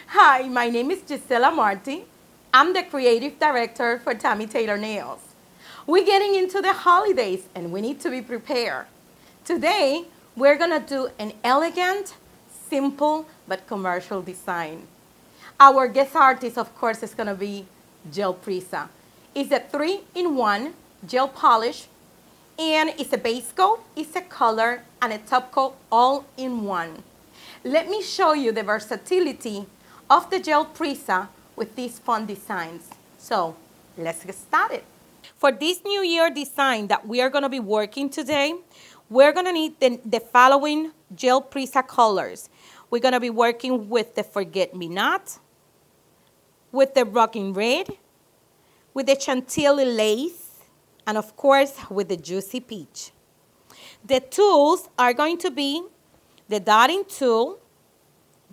Hi, my name is Gisela Marti. I'm the creative director for Tammy Taylor Nails. We're getting into the holidays and we need to be prepared. Today, we're gonna do an elegant, simple, but commercial design. Our guest artist, of course, is gonna be Gel Prisa. It's a 3-in-1 gel polish, and it's a base coat, it's a color, and a top coat all in one. Let me show you the versatility of the gel Prisa with these fun designs. So let's get started. For this New Year design that we are going to be working today, we're going to need the following gel Prisa colors. We're going to be working with the Forget Me Not, with the Rocking Red, with the Chantilly Lace, and of course with the Juicy Peach. The tools are going to be the dotting tool,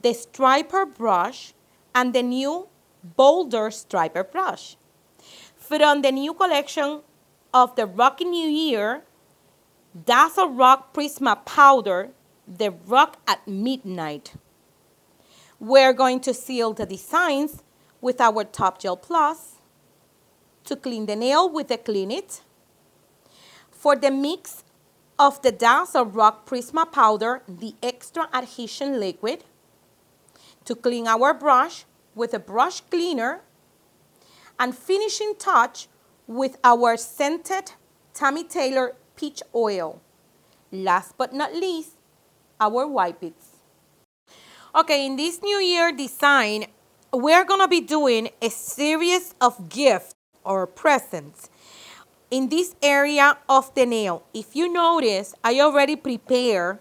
the striper brush, and the new Boulder striper brush. From the new collection of the Rockin' New Year, Dazzle Rock Prisma Powder, the Rock at Midnight. We're going to seal the designs with our Top Gel Plus, to clean the nail with the Clean It. For the mix of the Dazzle Rock Prisma Powder, the extra adhesion liquid, to clean our brush with a brush cleaner, and finishing touch with our scented Tammy Taylor Peach Oil. Last but not least, our White-Its. Okay, in this New Year design, we're gonna be doing a series of gifts or presents in this area of the nail. If you notice, I already prepared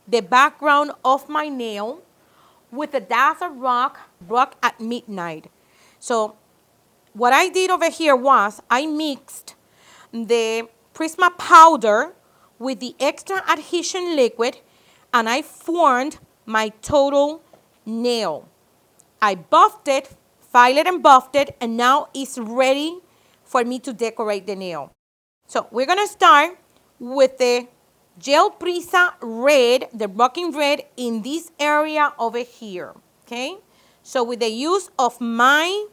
the background of my nail with the Dazzle Rock at Midnight. So what I did over here was I mixed the Prisma powder with the extra adhesion liquid, and I formed my total nail. I buffed it, filed it and buffed it, and now it's ready for me to decorate the nail. So we're gonna start with the Gel Prisa Red, the Rocking Red, in this area over here, okay? So with the use of my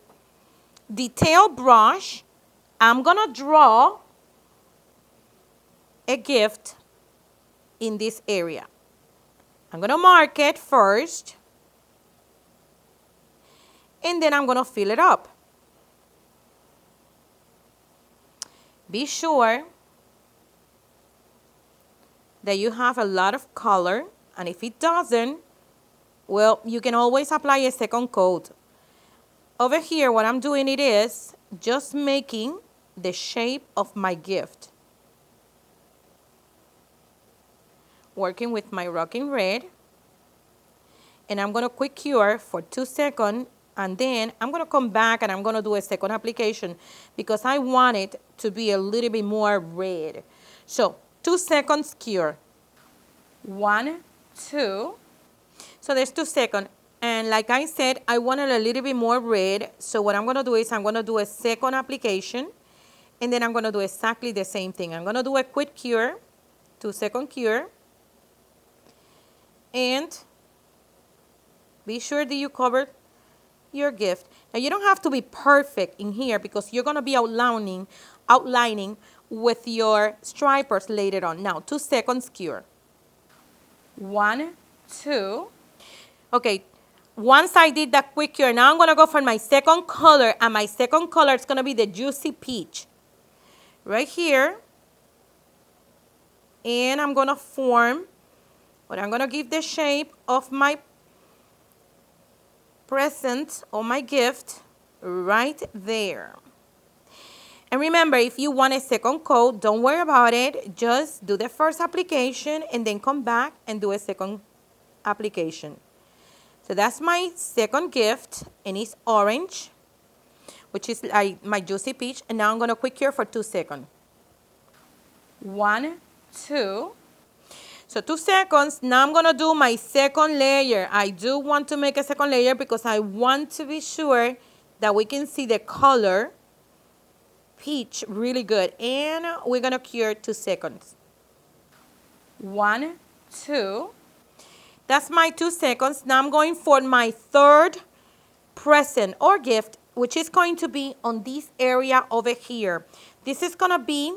detail brush, I'm gonna draw a gift in this area. I'm gonna mark it first, and then I'm gonna fill it up. Be sure that you have a lot of color, and if it doesn't, well, you can always apply a second coat. Over here, what I'm doing it is just making the shape of my gift. Working with my Rocking Red, and I'm gonna quick cure for 2 seconds, and then I'm gonna come back and I'm gonna do a second application because I want it to be a little bit more red. So 2 seconds cure. 1, 2. So there's 2 seconds. And like I said, I wanted a little bit more red. So what I'm gonna do is I'm gonna do a second application, and then I'm gonna do exactly the same thing. I'm gonna do a quick cure, 2 second cure, and be sure that you cover your gift. Now you don't have to be perfect in here because you're gonna be outlining with your stripers later on. Now 2 seconds cure. 1, 2. Okay, once I did that quick cure, now I'm gonna go for my second color, and my second color is gonna be the Juicy Peach. Right here. And I'm gonna form, or I'm gonna give the shape of my present or my gift right there. And remember, if you want a second coat, don't worry about it. Just do the first application and then come back and do a second application. So that's my second gift, and it's orange, which is like my Juicy Peach. And now I'm gonna quick cure for 2 seconds. 1, 2. So 2 seconds. Now I'm gonna do my second layer. I do want to make a second layer because I want to be sure that we can see the color peach really good. And we're gonna cure 2 seconds. 1, 2. That's my 2 seconds. Now I'm going for my third present or gift, which is going to be on this area over here. This is going to be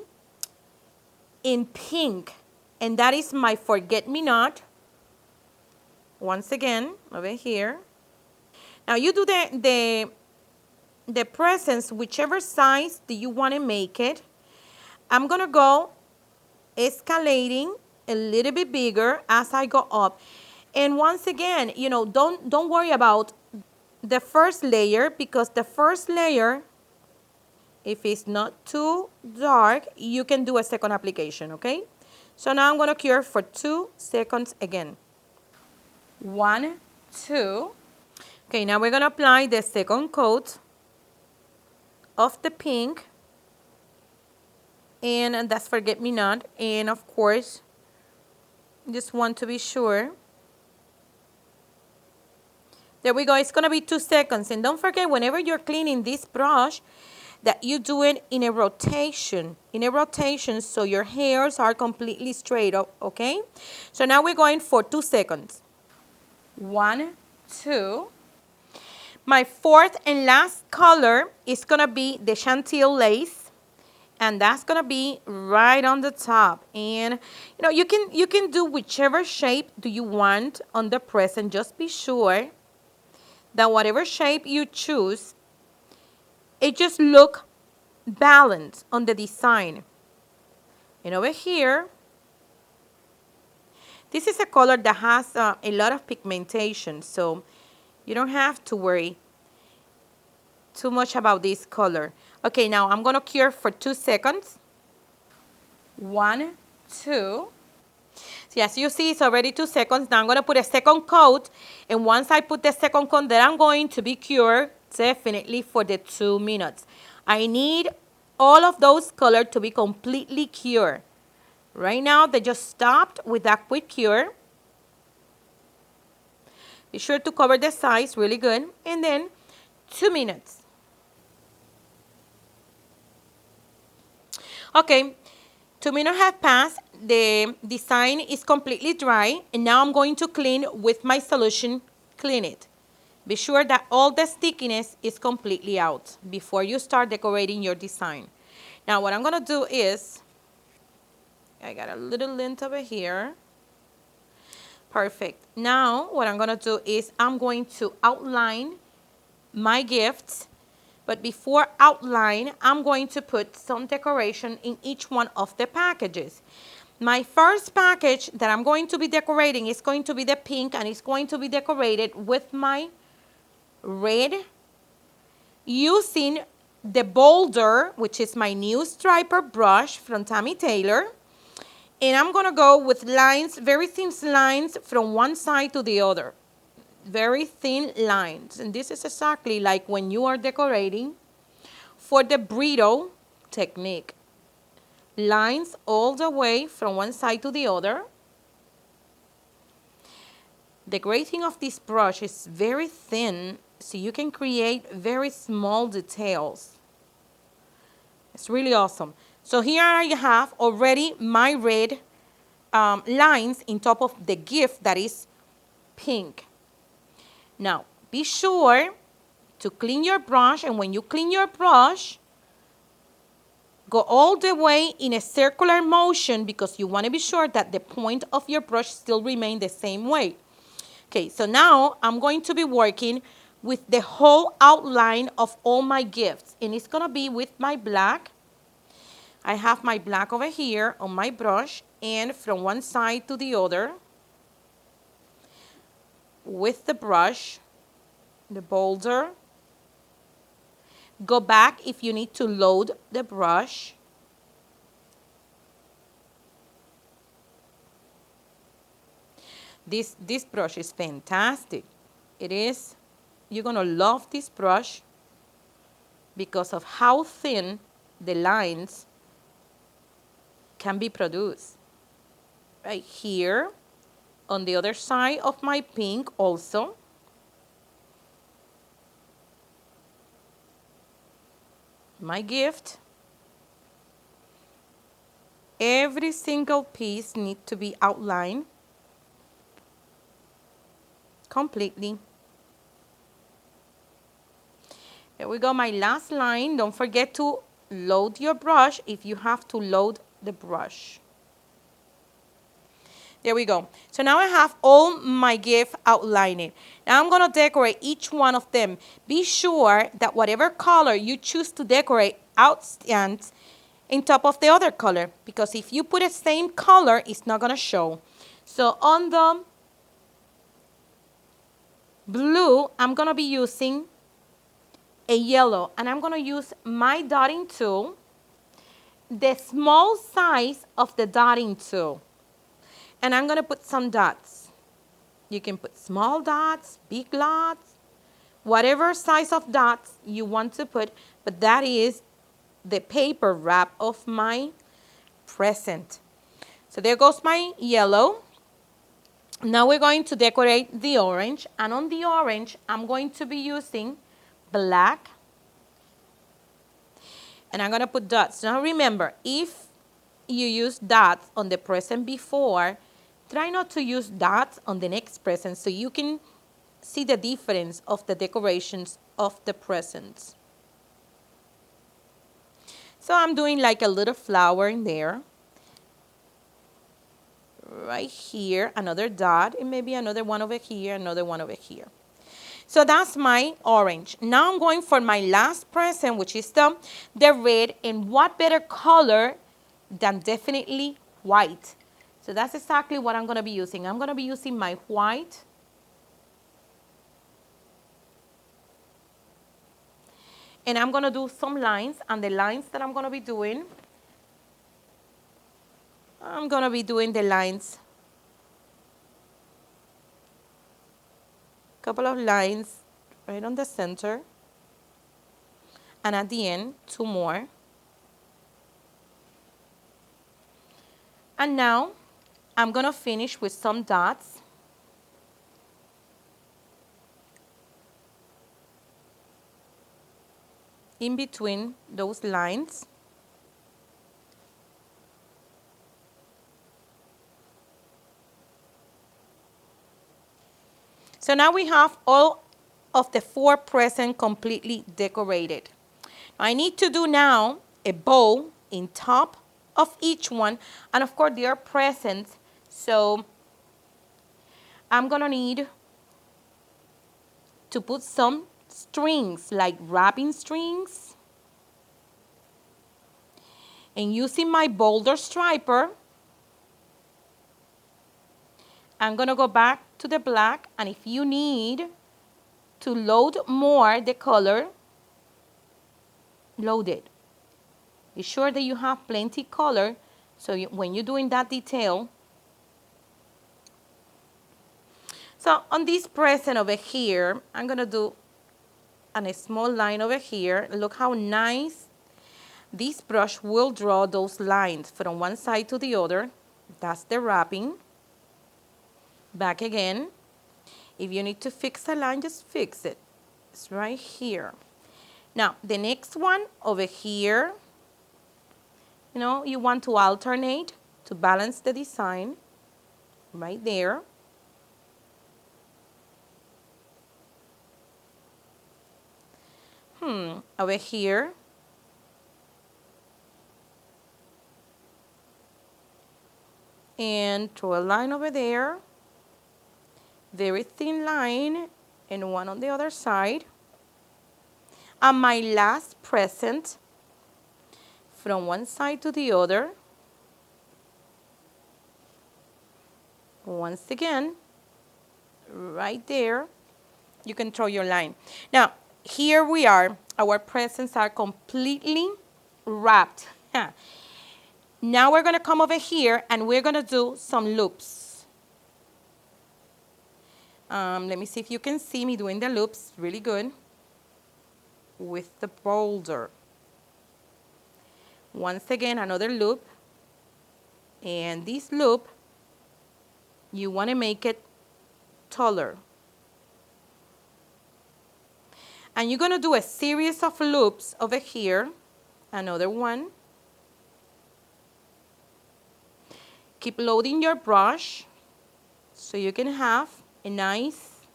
in pink, and that is my forget-me-not. Once again, over here. Now you do the presents, whichever size do you want to make it. I'm going to go escalating a little bit bigger as I go up. And once again, you know, don't worry about the first layer, because the first layer, if it's not too dark, you can do a second application, okay? So now I'm going to cure for 2 seconds again. 1, 2. Okay, now we're going to apply the second coat of the pink. And that's forget-me-not. And of course, just want to be sure. There we go. It's going to be 2 seconds. And don't forget, whenever you're cleaning this brush, that you do it in a rotation. In a rotation, so your hairs are completely straight up, okay? So now we're going for 2 seconds. 1, 2. My fourth and last color is going to be the Chantilly lace. And that's going to be right on the top. And, you know, you can do whichever shape do you want on the present. Just be sure that whatever shape you choose, it just look balanced on the design. And over here, this is a color that has a lot of pigmentation, so you don't have to worry too much about this color. Okay, now I'm going to cure for 2 seconds. 1, 2. So as you see, it's already 2 seconds. Now I'm going to put a second coat. And once I put the second coat, then I'm going to be cured definitely for the 2 minutes. I need all of those colors to be completely cured. Right now, they just stopped with that quick cure. Be sure to cover the sides really good. And then 2 minutes. Okay, 2 minutes have passed. The design is completely dry. And now I'm going to clean with my solution. Clean it. Be sure that all the stickiness is completely out before you start decorating your design. Now what I'm going to do is, I got a little lint over here. Perfect. Now what I'm going to do is I'm going to outline my gifts. But before outline, I'm going to put some decoration in each one of the packages. My first package that I'm going to be decorating is going to be the pink, and it's going to be decorated with my red using the Boulder, which is my new striper brush from Tammy Taylor. And I'm going to go with lines, very thin lines from one side to the other. Very thin lines. And this is exactly like when you are decorating for the burrito technique. Lines all the way from one side to the other. The great thing of this brush is very thin, so you can create very small details. It's really awesome. So here I have already my red lines in top of the gift that is pink. Now, be sure to clean your brush, and when you clean your brush, go all the way in a circular motion because you want to be sure that the point of your brush still remains the same way. Okay, so now I'm going to be working with the whole outline of all my gifts, and it's going to be with my black. I have my black over here on my brush, and from one side to the other with the brush, the Boulder. Go back if you need to load the brush. This brush is fantastic. It is. You're going to love this brush because of how thin the lines can be produced. Right here, on the other side of my pink also. My gift. Every single piece needs to be outlined completely. There we go, my last line. Don't forget to load your brush if you have to load the brush. There we go. So now I have all my gift outlining. Now I'm going to decorate each one of them. Be sure that whatever color you choose to decorate outstands in top of the other color, because if you put the same color, it's not going to show. So on the blue, I'm going to be using a yellow, and I'm going to use my dotting tool, the small size of the dotting tool. And I'm going to put some dots. You can put small dots, big dots, whatever size of dots you want to put, but that is the paper wrap of my present. So there goes my yellow. Now we're going to decorate the orange, and on the orange, I'm going to be using black, and I'm going to put dots. Now remember, if you use dots on the present before, try not to use dots on the next present so you can see the difference of the decorations of the presents. So I'm doing like a little flower in there. Right here, another dot, and maybe another one over here, another one over here. So that's my orange. Now I'm going for my last present, which is the red, and what better color than definitely white. So that's exactly what I'm going to be using. I'm going to be using my white. And I'm going to do some lines, and the lines that I'm going to be doing, I'm going to be doing the lines, couple of lines right on the center, and at the end, 2 more. And now I'm going to finish with some dots. In between those lines. So now we have all of the 4 presents completely decorated. I need to do now a bow in top of each one, and of course they are presents, so I'm gonna need to put some strings, like wrapping strings, and using my boulder striper, I'm gonna go back to the black, and if you need to load more the color, load it. Be sure that you have plenty color, so when you're doing that detail. So on this present over here, I'm gonna do a small line over here. Look how nice this brush will draw those lines from one side to the other. That's the wrapping. Back again. If you need to fix a line, just fix it. It's right here. Now, the next one over here, you know, you want to alternate to balance the design right there. Over here. And draw a line over there. Very thin line, and one on the other side. And my last present from one side to the other. Once again, right there, you can draw your line. Now, here we are. Our presents are completely wrapped. Now we're going to come over here and we're going to do some loops. Let me see if you can see me doing the loops really good with the boulder. Once again, another loop. And this loop, you want to make it taller. And you're going to do a series of loops over here. Another one. Keep loading your brush so you can have a nice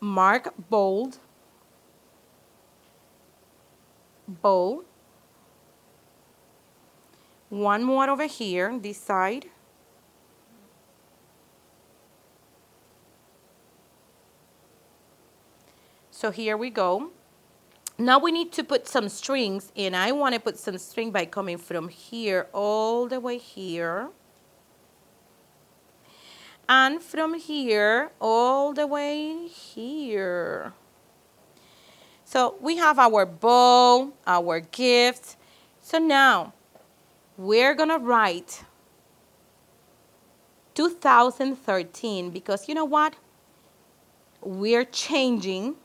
mark bold bow. One more over here, this side. So here we go. Now we need to put some strings, and I want to put some string by coming from here all the way here. And from here all the way here. So we have our bow, our gift. So now we're gonna write 2013 because you know what? We're changing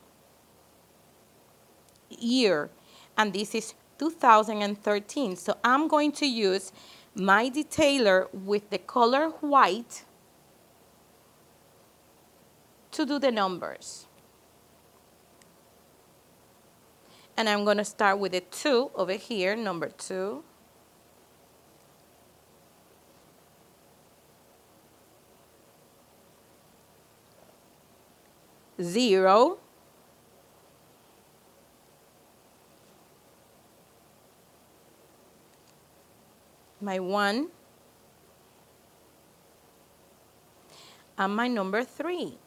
year and this is 2013. So I'm going to use my detailer with the color white to do the numbers. And I'm going to start with a 2 over here, number 2. Zero. My 1. And my number 3.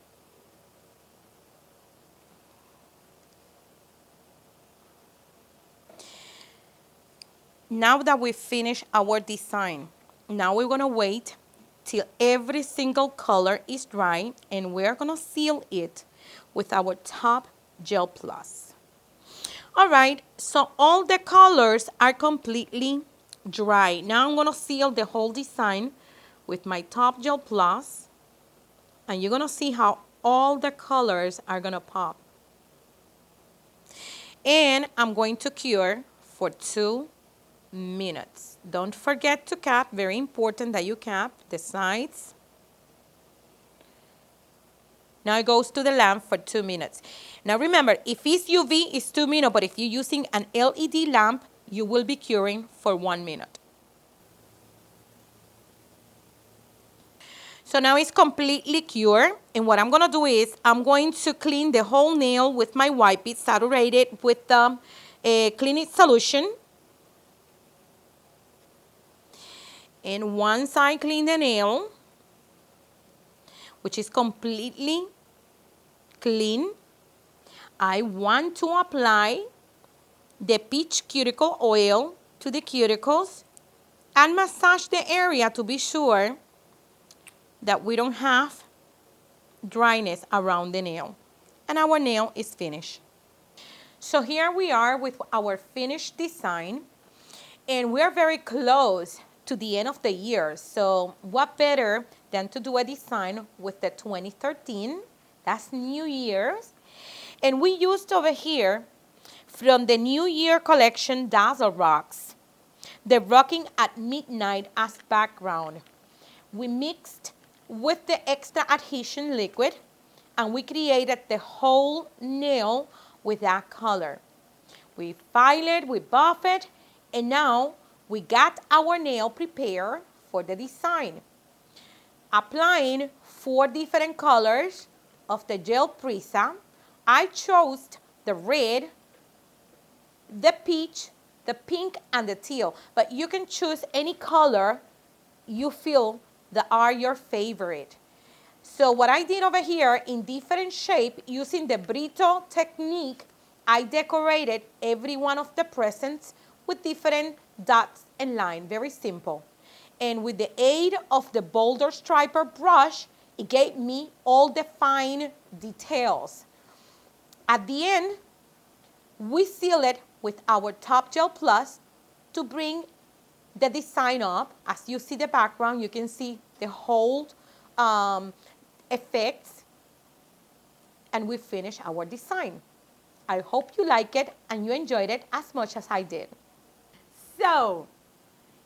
Now that we finish our design, now we're going to wait till every single color is dry and we're going to seal it with our top gel plus. All right, so all the colors are completely dry. Now I'm going to seal the whole design with my top gel plus and you're going to see how all the colors are going to pop. And I'm going to cure for 2 minutes. Don't forget to cap, very important that you cap the sides. Now it goes to the lamp for 2 minutes. Now remember, if it's UV, it's 2 minutes, but if you're using an LED lamp, you will be curing for 1 minute. So now it's completely cured, and what I'm gonna do is, I'm going to clean the whole nail with my wipe it, saturated with the cleaning solution. And once I clean the nail, which is completely clean, I want to apply the peach cuticle oil to the cuticles and massage the area to be sure that we don't have dryness around the nail. And our nail is finished. So here we are with our finished design, and we're very close to the end of the year. So what better than to do a design with the 2013, that's New Year's. And we used over here from the New Year collection Dazzle Rocks, the Rocking at Midnight as background. We mixed with the extra adhesion liquid and we created the whole nail with that color. We filed it, we buffed it, and now we got our nail prepared for the design. Applying 4 different colors of the gel prisa, I chose the red, the peach, the pink, and the teal. But you can choose any color you feel that are your favorite. So what I did over here in different shape using the Brito technique, I decorated every one of the presents with different dots and line, very simple. And with the aid of the Boulder Striper brush, it gave me all the fine details. At the end, we seal it with our Top Gel Plus to bring the design up. As you see the background, you can see the whole effects, and we finish our design. I hope you like it and you enjoyed it as much as I did. So,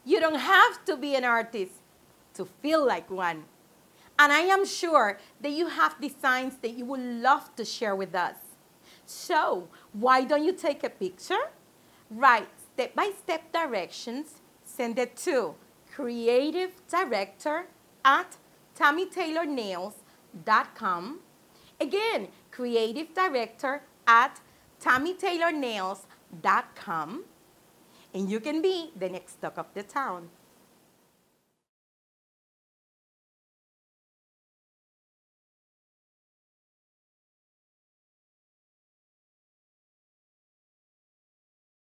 you don't have to be an artist to feel like one. And I am sure that you have designs that you would love to share with us. So, why don't you take a picture? Write step-by-step directions, send it to creativedirector@tammytaylornails.com. Again, creativedirector@tammytaylornails.com. tammytaylor.com, and you can be the next talk of the town.